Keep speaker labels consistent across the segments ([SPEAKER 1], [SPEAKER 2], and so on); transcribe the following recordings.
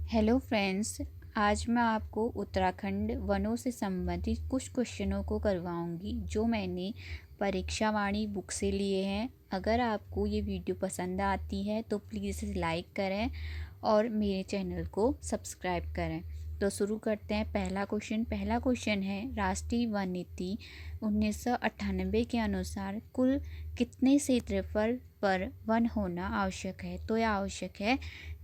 [SPEAKER 1] Hello friends. आज मैं आपको उत्तराखंड वनों से संबंधित कुछ क्वेश्चनों को करवाऊंगी जो मैंने परीक्षा वाणी बुक से लिए हैं। अगर आपको ये वीडियो पसंद आती है तो प्लीज़ इसे लाइक करें और मेरे चैनल को सब्सक्राइब करें। तो शुरू करते हैं। पहला क्वेश्चन है, राष्ट्रीय वन नीति 1998 के अनुसार कुल कितने क्षेत्रफल पर वन होना आवश्यक है? तो यह आवश्यक है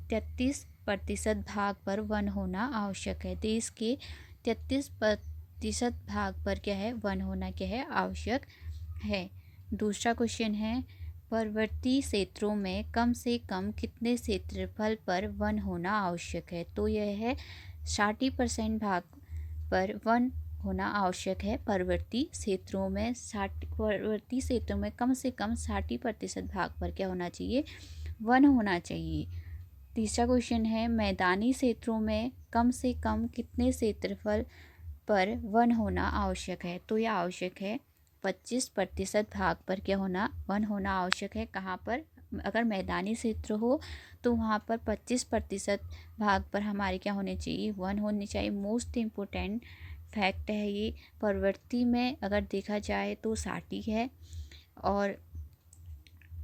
[SPEAKER 1] 33% भाग पर वन होना आवश्यक है। देश के 33% भाग पर क्या है, वन होना क्या है, आवश्यक है। दूसरा क्वेश्चन है, पर्वतीय क्षेत्रों में कम से कम कितने क्षेत्रफल पर वन होना आवश्यक है? तो यह है 60% भाग पर वन होना आवश्यक है। पर्वतीय क्षेत्रों में कम से कम 60% भाग पर क्या होना चाहिए, वन होना चाहिए। तीसरा क्वेश्चन है, मैदानी क्षेत्रों में कम से कम कितने क्षेत्रफल पर वन होना आवश्यक है? तो यह आवश्यक है 25% भाग पर क्या होना, वन होना आवश्यक है। कहाँ पर? अगर मैदानी क्षेत्र हो तो वहाँ पर 25% भाग पर हमारे क्या होने चाहिए, वन होने चाहिए। मोस्ट इम्पोर्टेंट फैक्ट है ये। पर्वतीय में अगर देखा जाए तो 60 है और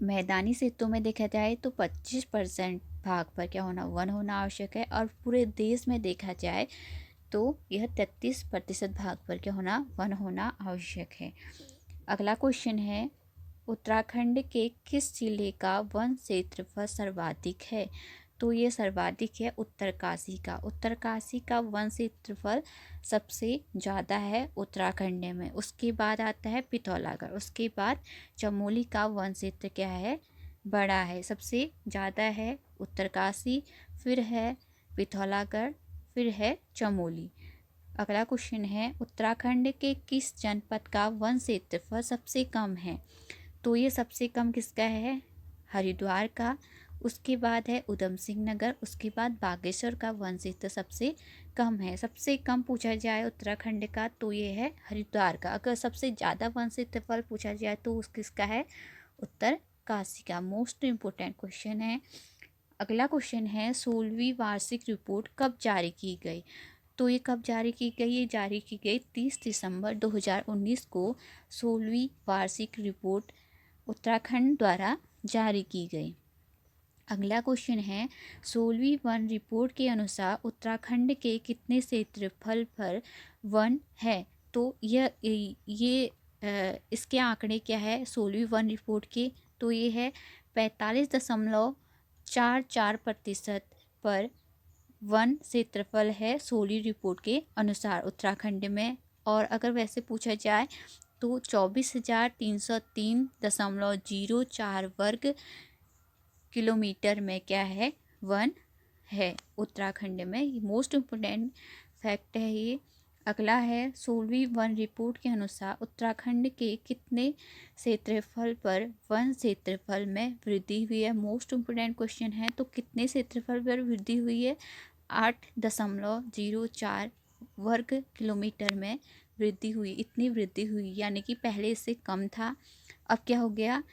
[SPEAKER 1] मैदानी क्षेत्रों में देखा जाए तो 25% भाग पर क्या होना, वन होना आवश्यक है। और पूरे देश में देखा जाए तो यह 33% भाग पर क्या होना, वन होना आवश्यक है। अगला क्वेश्चन है, उत्तराखंड के किस जिले का वन क्षेत्रफल सर्वाधिक है? तो ये सर्वाधिक है उत्तरकाशी का। उत्तरकाशी का वन क्षेत्रफल सबसे ज़्यादा है उत्तराखंड में। उसके बाद आता है पिथौरागढ़, उसके बाद चमोली का वन क्षेत्र क्या है, बड़ा है। सबसे ज़्यादा है उत्तरकाशी, फिर है पिथौरागढ़, फिर है चमोली। अगला क्वेश्चन है, उत्तराखंड के किस जनपद का वन क्षेत्रफल सबसे कम है? तो ये सबसे कम किसका है, हरिद्वार का। उसके बाद है उधम सिंह नगर, उसके बाद बागेश्वर का वन क्षेत्र सबसे कम है। सबसे कम पूछा जाए उत्तराखंड का तो ये है हरिद्वार का। अगर सबसे ज़्यादा वन क्षेत्रफल पूछा जाए तो उस किसका है, उत्तरकाशी का। मोस्ट इम्पोर्टेंट क्वेश्चन है। अगला क्वेश्चन है, 16वीं वार्षिक रिपोर्ट कब जारी की गई? तो ये कब जारी की गई? ये जारी की गई 30 दिसंबर 2019 को 16वीं वार्षिक रिपोर्ट उत्तराखंड द्वारा जारी की गई। अगला क्वेश्चन है, 16वीं वन रिपोर्ट के अनुसार उत्तराखंड के कितने क्षेत्रफल पर वन है? तो ये इसके आंकड़े क्या है 16वीं वन रिपोर्ट के? तो ये है 45.44% पर वन क्षेत्रफल है 16वीं रिपोर्ट के अनुसार उत्तराखंड में। और अगर वैसे पूछा जाए तो 24,303.04 वर्ग किलोमीटर में क्या है, वन है उत्तराखंड में। ये मोस्ट इम्पोर्टेंट फैक्ट है ये। अगला है, 16वीं वन रिपोर्ट के अनुसार उत्तराखंड के कितने क्षेत्रफल पर वन क्षेत्रफल में वृद्धि हुई है? मोस्ट इम्पोर्टेंट क्वेश्चन है। तो कितने क्षेत्रफल पर वृद्धि हुई है? 8.04 वर्ग किलोमीटर में वृद्धि हुई। इतनी वृद्धि हुई, यानी कि पहले इससे कम था, अब क्या हो गया,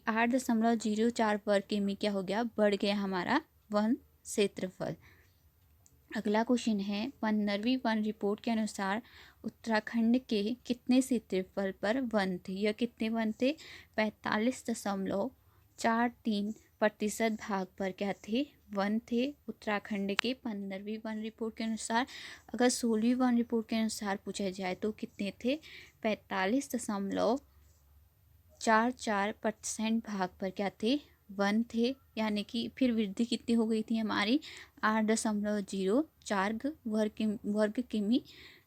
[SPEAKER 1] 8.04 वर्ग किमी क्या हो गया, बढ़ गया हमारा वन क्षेत्रफल। अगला क्वेश्चन है, 15वीं वन रिपोर्ट के अनुसार उत्तराखंड के कितने क्षेत्रफल पर वन थे? यह कितने वन थे? 45.43% भाग पर क्या थे, वन थे उत्तराखंड के 15वीं वन रिपोर्ट के अनुसार। अगर 16वीं वन रिपोर्ट के अनुसार पूछा जाए तो कितने थे? 45.44% भाग पर क्या थे, वन थे। यानी कि फिर वृद्धि कितनी हो गई थी हमारी, 8.04 वर्ग किमी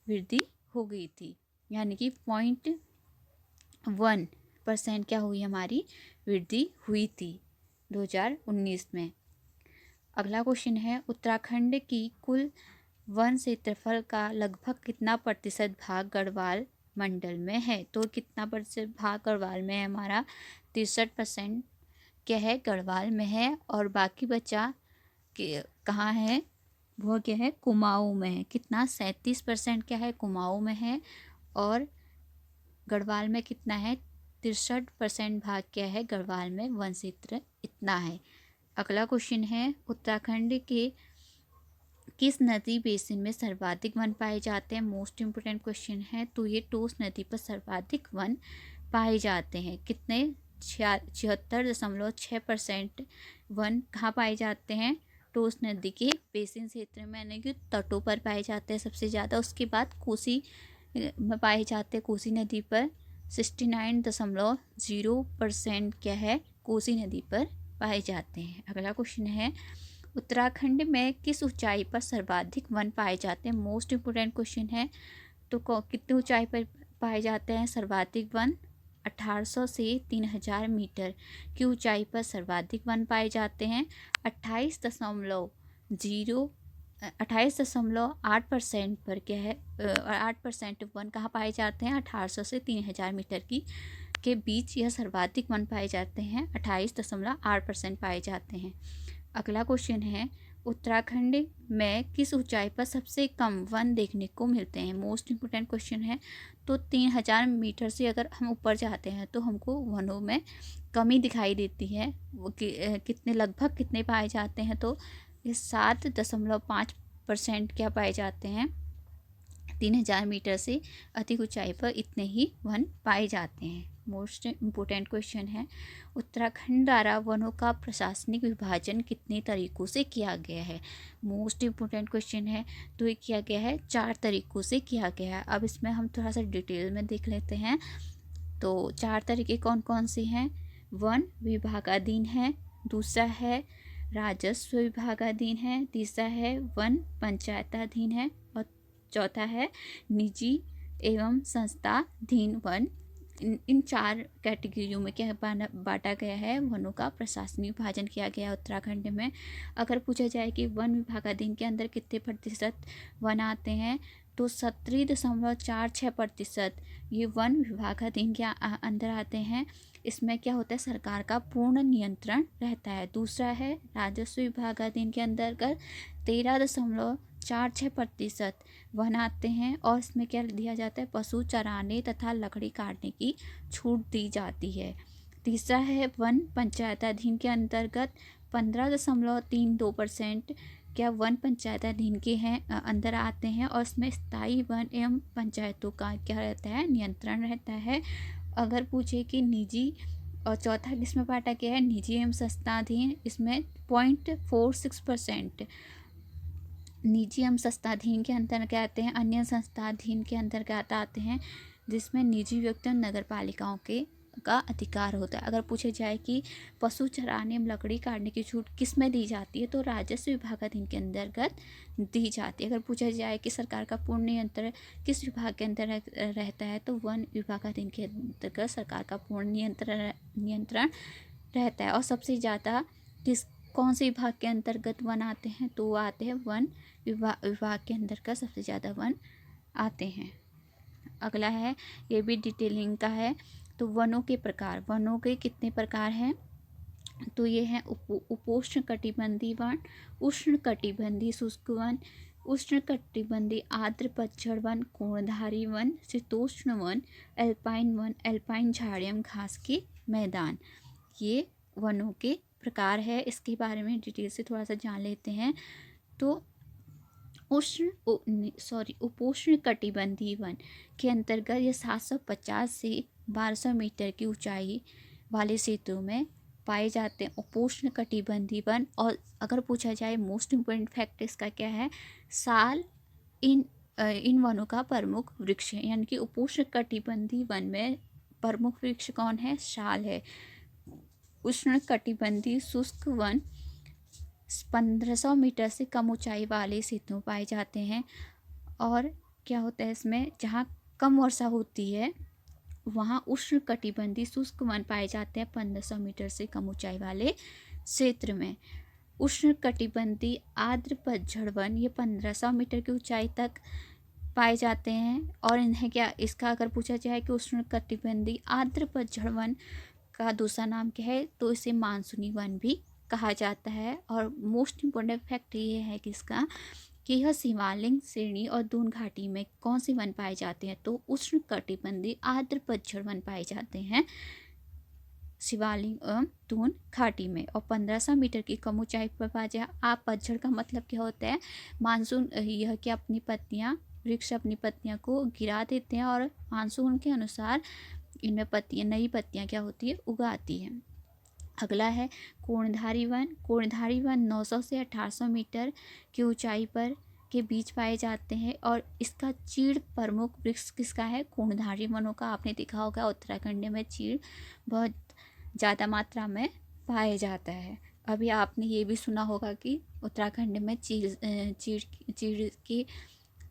[SPEAKER 1] वृद्धि हो गई थी। यानी कि 0.1% क्या हुई, हमारी वृद्धि हुई थी 2019 में। अगला क्वेश्चन है, उत्तराखंड की कुल वन क्षेत्रफल का लगभग कितना प्रतिशत भाग गढ़वाल मंडल में है? तो कितना प्रतिशत भाग गढ़वाल में है हमारा? 63% क्या है, गढ़वाल में है। और बाकी बचा कहाँ है, वो क्या है, कुमाऊं में है। कितना? 37% क्या है, कुमाऊं में है। और गढ़वाल में कितना है? 63% भाग क्या है, गढ़वाल में वन क्षेत्र इतना है। अगला क्वेश्चन है, उत्तराखंड के किस नदी बेसिन में सर्वाधिक वन पाए जाते हैं? मोस्ट इम्पोर्टेंट क्वेश्चन है। तो ये टोस नदी पर सर्वाधिक वन पाए जाते हैं। कितने? 76.6% वन कहाँ पाए जाते हैं? टोस नदी के बेसिन क्षेत्र में, यानी कि तटों पर पाए जाते हैं सबसे ज़्यादा। उसके बाद कोसी में पाए जाते हैं। कोसी नदी पर 69.0% क्या है? कोसी नदी पर पाए जाते हैं। अगला क्वेश्चन है, उत्तराखंड में किस ऊंचाई पर सर्वाधिक वन पाए जाते हैं? मोस्ट इम्पोर्टेंट क्वेश्चन है। तो कितनी ऊंचाई पर पाए जाते हैं सर्वाधिक वन? 1800 से 3000 मीटर की ऊंचाई पर सर्वाधिक वन पाए जाते हैं। 28.8% पर क्या है? 8% वन कहाँ पाए जाते हैं? 1800 से 3000 मीटर की के बीच यह सर्वाधिक वन पाए जाते हैं। 28.8% पाए जाते हैं। अगला क्वेश्चन है, उत्तराखंड में किस ऊंचाई पर सबसे कम वन देखने को मिलते हैं? मोस्ट इम्पोर्टेंट क्वेश्चन है। तो 3000 मीटर से अगर हम ऊपर जाते हैं तो हमको वनों में कमी दिखाई देती है। वो कितने, लगभग कितने पाए जाते हैं? तो ये 7.5% क्या पाए जाते हैं? 3000 मीटर से अधिक ऊंचाई पर इतने ही वन पाए जाते हैं। मोस्ट इम्पोर्टेंट क्वेश्चन है, उत्तराखंड द्वारा वनों का प्रशासनिक विभाजन कितने तरीकों से किया गया है? मोस्ट इम्पोर्टेंट क्वेश्चन है। तो ये किया गया है 4 तरीकों से किया गया है। अब इसमें हम थोड़ा सा डिटेल में देख लेते हैं। तो 4 तरीके कौन कौन से हैं? वन विभागाधीन है, दूसरा है राजस्व विभागाधीन है, तीसरा है वन पंचायताधीन है, और चौथा है निजी एवं संस्थाधीन वन। इन 4 कैटेगरियों में क्या बांटा गया है? वनों का प्रशासनिक विभाजन किया गया उत्तराखंड में। अगर पूछा जाए कि वन विभागाधीन के अंदर कितने प्रतिशत वन आते हैं, तो 70.46% ये वन विभागाधीन के अंदर आते हैं। इसमें क्या होता है? सरकार का पूर्ण नियंत्रण रहता है। दूसरा है राजस्व विभागाधीन के अंतर्गत 13.46% वन आते हैं, और इसमें क्या दिया जाता है? पशु चराने तथा लकड़ी काटने की छूट दी जाती है। तीसरा है वन पंचायताधीन के अंतर्गत 15.32% क्या वन पंचायताधीन के हैं अंदर आते हैं, और इसमें स्थायी वन एवं पंचायतों का क्या रहता है? नियंत्रण रहता है। अगर पूछे कि निजी, और चौथा किसमें बांटा गया है? निजी एवं संस्थाधीन, इसमें 0.46% निजी एवं संस्थाधीन के अंतर्गत आते हैं। अन्य संस्थाधीन के अंतर्गत आते हैं, जिसमें निजी व्यक्तियों नगर पालिकाओं के का अधिकार होता है। अगर पूछे जाए कि पशु चराने में लकड़ी काटने की छूट किस में दी जाती है, तो राजस्व विभागाधीन के अंतर्गत दी जाती है। अगर पूछा जाए कि सरकार का पूर्ण नियंत्रण किस विभाग के अंदर रहता है, तो वन विभागाधीन के अंतर्गत सरकार का पूर्ण नियंत्रण रहता है। और सबसे ज़्यादा कौन से विभाग के अंतर्गत वन आते हैं? तो वो आते हैं वन विभाग के अंतर्गत सबसे ज़्यादा वन आते हैं। अगला है, ये भी डिटेलिंग का है। तो वनों के प्रकार, वनों के कितने प्रकार हैं? तो ये हैं उपोष्ण कटिबंधीय वन, उष्ण कटिबंधीय शुष्क वन, उष्ण कटिबंधीय आर्द्र पतझड़ वन, कोणधारी वन, शीतोष्ण वन, एल्पाइन झाड़ियाँ, घास के मैदान। ये वनों के प्रकार है। इसके बारे में डिटेल से थोड़ा सा जान लेते हैं। तो उपोष्ण कटिबंधीय वन के अंतर्गत ये 750 से 1200 मीटर की ऊंचाई वाले क्षेत्रों में पाए जाते हैं उपोष्ण कटिबंधीय वन। और अगर पूछा जाए मोस्ट इम्पोर्टेंट फैक्ट इसका क्या है? साल इन वनों का प्रमुख वृक्ष है, यानी कि उपोष्ण कटिबंधीय वन में प्रमुख वृक्ष कौन है? साल है। उष्ण कटिबंधीय शुष्क वन 1500 मीटर से कम ऊंचाई वाले क्षेत्रों पाए जाते हैं। और क्या होता है इसमें? जहाँ कम वर्षा होती है वहाँ उष्ण कटिबंधीय शुष्क वन पाए जाते हैं 1500 मीटर से कम ऊंचाई वाले क्षेत्र में। उष्ण कटिबंधीय आर्द्र पतझड़ वन ये 1500 मीटर की ऊंचाई तक पाए जाते हैं। और इन्हें क्या, इसका अगर पूछा जाए कि उष्ण कटिबंधीय आर्द्र पतझड़ वन का दूसरा नाम क्या है, तो इसे मानसूनी वन भी कहा जाता है। और मोस्ट इम्पोर्टेंट फैक्ट ये है कि इसका कि यह शिवालिक श्रेणी और दून घाटी में कौन से वन पाए जाते हैं, तो उष्ण कटिबंधीय आर्द्र पतझड़ वन पाए जाते हैं शिवालिक एवं दून घाटी में। और 1500 मीटर की कम ऊंचाई पर पाया जाए। आप पतझड़ का मतलब क्या होता है? मानसून यह कि अपनी पत्तियां, वृक्ष अपनी पत्तियां को गिरा देते हैं और मानसून के अनुसार इनमें पत्तियां, नई पत्तियां क्या होती है, उगाती हैं। अगला है कोणधारी वन। कोणधारी वन 900 से 1800 मीटर की ऊंचाई पर के बीच पाए जाते हैं और इसका चीड़ प्रमुख वृक्ष किसका है? कोणधारी वनों का। आपने देखा होगा उत्तराखंड में चीड़ बहुत ज़्यादा मात्रा में पाया जाता है। अभी आपने ये भी सुना होगा कि उत्तराखंड में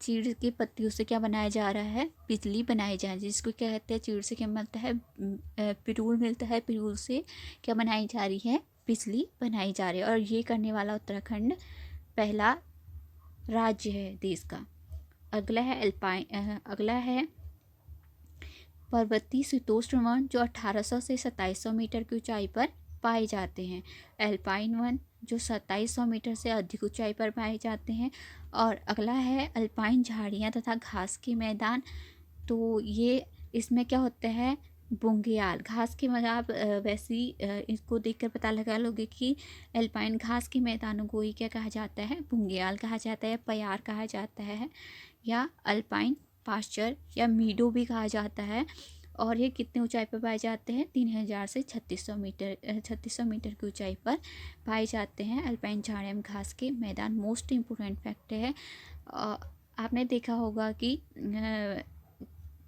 [SPEAKER 1] चीड़ की पत्तियों से क्या बनाया जा रहा है? बिजली बनाई जा रही है, जिसको क्या कहते हैं? चीड़ से क्या मिलता है? पिरूल मिलता है। पिरूल से क्या बनाई जा रही है? बिजली बनाई जा रही है। और ये करने वाला उत्तराखंड पहला राज्य है देश का। अगला है पर्वतीय शीतोष्ण वन, जो 1800 से 2700 मीटर की ऊंचाई पर पाए जाते हैं। एल्पाइन वन, जो 2700 मीटर से अधिक ऊंचाई पर पाए जाते हैं। और अगला है अल्पाइन झाड़ियाँ तथा घास के मैदान। तो ये इसमें क्या होता है? बुंगेयाल घास के मैदान। आप वैसे ही इसको देखकर पता लगा लोगे कि एल्पाइन घास के मैदानों को ही क्या कहा जाता है? बुंगेयाल कहा जाता है, प्यार कहा जाता है, या अल्पाइन पास्चर या मीडो भी कहा जाता है। और ये कितने ऊंचाई पर पाए जाते हैं? 3000 से 3600 मीटर की ऊंचाई पर पाए जाते हैं अल्पाइन झाड़ियाँ घास के मैदान। मोस्ट इम्पोर्टेंट फैक्ट है, आपने देखा होगा कि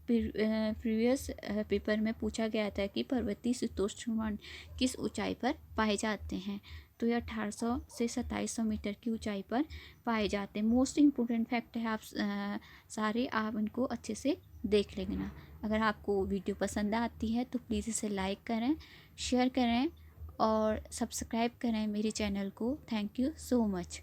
[SPEAKER 1] प्रीवियस पेपर में पूछा गया था कि पर्वतीय शीतोष्ण वन किस ऊंचाई पर पाए जाते हैं? तो ये 1800 से 2700 मीटर की ऊंचाई पर पाए जाते हैं। मोस्ट इम्पोर्टेंट फैक्ट है, आप सारे आप इनको अच्छे से देख लेना। अगर आपको वीडियो पसंद आती है तो प्लीज़ इसे लाइक करें, शेयर करें और सब्सक्राइब करें मेरे चैनल को। Thank you so much.